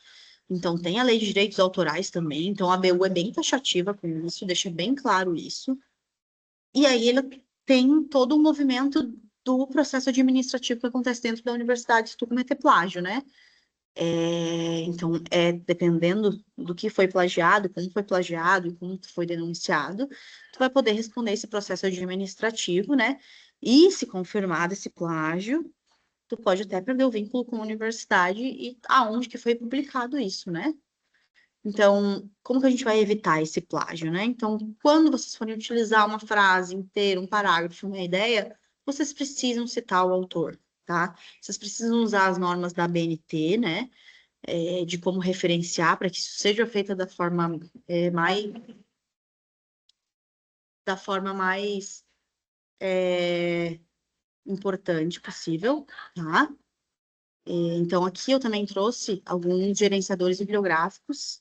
S1: Então, tem a lei de direitos autorais também, então a ABU é bem taxativa com isso, deixa bem claro isso. E aí ele tem todo o movimento do processo administrativo que acontece dentro da universidade se tu cometer plágio, né? Então, dependendo do que foi plagiado, como foi plagiado e como foi denunciado, tu vai poder responder esse processo administrativo, né? E se confirmado esse plágio, tu pode até perder o vínculo com a universidade e aonde que foi publicado isso, né? Então, como que a gente vai evitar esse plágio, né? Então, quando vocês forem utilizar uma frase inteira, um parágrafo, uma ideia, vocês precisam citar o autor, tá? Vocês precisam usar as normas da ABNT, né? De como referenciar para que isso seja feito da forma mais importante possível, tá? Então, aqui eu também trouxe alguns gerenciadores bibliográficos,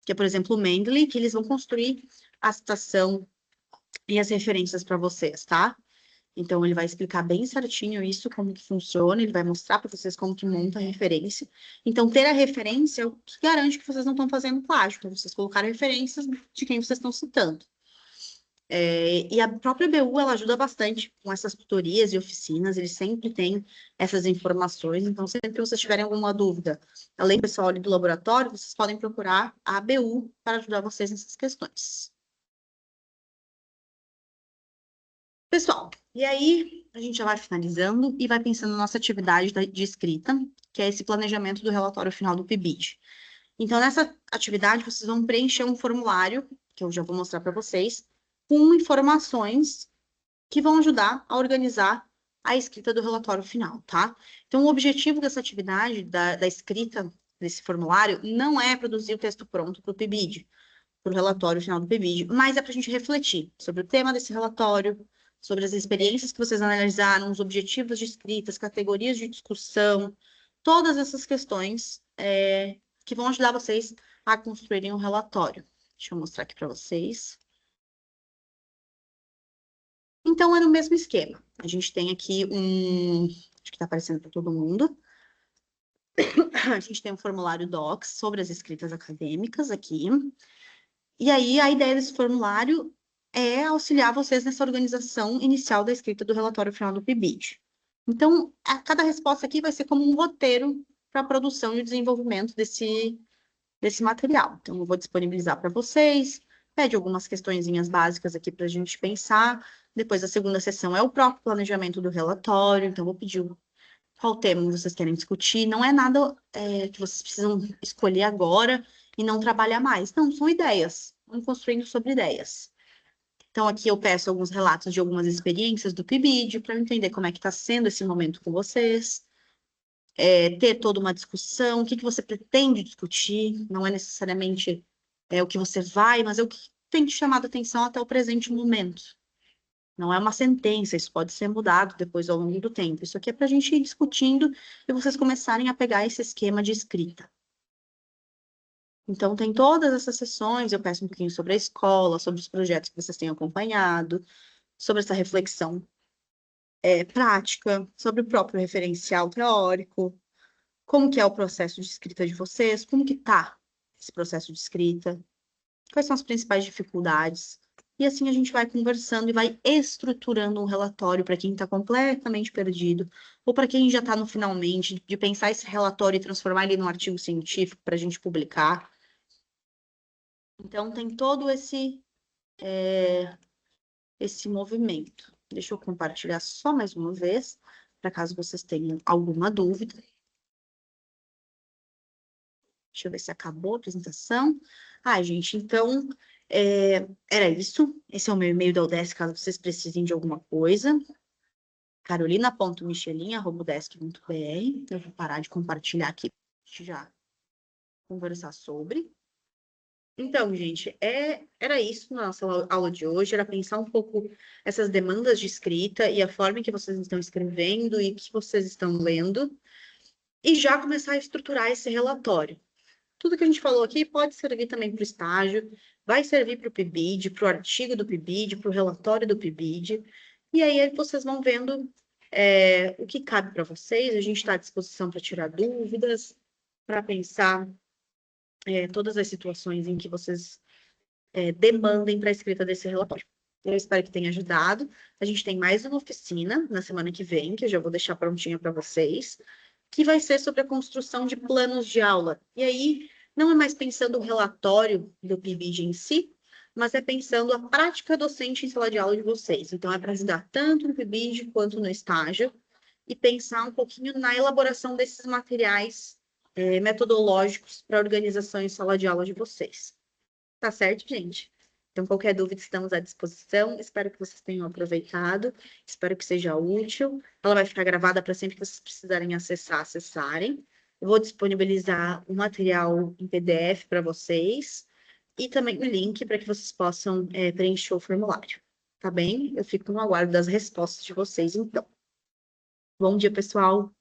S1: que é, por exemplo, o Mendeley, que eles vão construir a citação e as referências para vocês, tá? Então, ele vai explicar bem certinho isso, como que funciona, ele vai mostrar para vocês como que monta a referência. Então, ter a referência é o que garante que vocês não estão fazendo plágio, para vocês colocarem referências de quem vocês estão citando. E a própria BU, ela ajuda bastante com essas tutorias e oficinas, eles sempre têm essas informações, então sempre que vocês tiverem alguma dúvida, além do pessoal ali do laboratório, vocês podem procurar a ABU para ajudar vocês nessas questões. Pessoal, e aí a gente já vai finalizando e vai pensando na nossa atividade de escrita, que é esse planejamento do relatório final do PIBID. Então, nessa atividade, vocês vão preencher um formulário, que eu já vou mostrar para vocês, com informações que vão ajudar a organizar a escrita do relatório final, tá? Então, o objetivo dessa atividade, da escrita desse formulário, não é produzir o texto pronto para o PIBID, para o relatório final do PIBID, mas é para a gente refletir sobre o tema desse relatório, sobre as experiências que vocês analisaram, os objetivos de escrita, as categorias de discussão, todas essas questões que vão ajudar vocês a construírem um relatório. Deixa eu mostrar aqui para vocês. Então, é no mesmo esquema. A gente tem aqui acho que está aparecendo para todo mundo. A gente tem um formulário Docs sobre as escritas acadêmicas aqui. E aí, a ideia desse formulário é auxiliar vocês nessa organização inicial da escrita do relatório final do PIBID. Então, cada resposta aqui vai ser como um roteiro para a produção e o desenvolvimento desse material. Então, eu vou disponibilizar para vocês, pede algumas questõezinhas básicas aqui para a gente pensar. Depois, a segunda sessão é o próprio planejamento do relatório. Então, vou pedir qual tema vocês querem discutir. Não é nada que vocês precisam escolher agora e não trabalhar mais. Não, são ideias. Vamos construindo sobre ideias. Então, aqui eu peço alguns relatos de algumas experiências do PIBID para eu entender como é que está sendo esse momento com vocês. Ter toda uma discussão, o que você pretende discutir, não é necessariamente o que você vai, mas é o que tem te chamado a atenção até o presente momento. Não é uma sentença, isso pode ser mudado depois ao longo do tempo. Isso aqui é para a gente ir discutindo e vocês começarem a pegar esse esquema de escrita. Então, tem todas essas sessões, eu peço um pouquinho sobre a escola, sobre os projetos que vocês têm acompanhado, sobre essa reflexão prática, sobre o próprio referencial teórico, como que é o processo de escrita de vocês, como que tá esse processo de escrita, quais são as principais dificuldades. E assim a gente vai conversando e vai estruturando um relatório para quem está completamente perdido, ou para quem já está no finalmente, de pensar esse relatório e transformar ele num artigo científico para a gente publicar. Então, tem todo esse movimento. Deixa eu compartilhar só mais uma vez, para caso vocês tenham alguma dúvida. Deixa eu ver se acabou a apresentação. Gente, então, era isso. Esse é o meu e-mail da UDESC, caso vocês precisem de alguma coisa. carolina.michelin@udesc.br. Eu vou parar de compartilhar aqui, para a gente já conversar sobre. Então, gente, era isso na nossa aula de hoje, era pensar um pouco essas demandas de escrita e a forma em que vocês estão escrevendo e que vocês estão lendo, e já começar a estruturar esse relatório. tudo que a gente falou aqui pode servir também para o estágio, vai servir para o PIBID, para o artigo do PIBID, para o relatório do PIBID, e aí vocês vão vendo o que cabe para vocês, a gente está à disposição para tirar dúvidas, para pensar todas as situações em que vocês demandem para a escrita desse relatório. Eu espero que tenha ajudado. A gente tem mais uma oficina na semana que vem, que eu já vou deixar prontinha para vocês, que vai ser sobre a construção de planos de aula. E aí, não é mais pensando o relatório do PIBID em si, mas é pensando a prática docente em sala de aula de vocês. Então, é para ajudar tanto no PIBID quanto no estágio, e pensar um pouquinho na elaboração desses materiais metodológicos para a organização em sala de aula de vocês. Tá certo, gente? Então, qualquer dúvida, estamos à disposição. Espero que vocês tenham aproveitado. Espero que seja útil. Ela vai ficar gravada para sempre que vocês precisarem acessar, acessarem. Eu vou disponibilizar o material em PDF para vocês e também o link para que vocês possam preencher o formulário. Tá bem? Eu fico no aguardo das respostas de vocês, então. Bom dia, pessoal.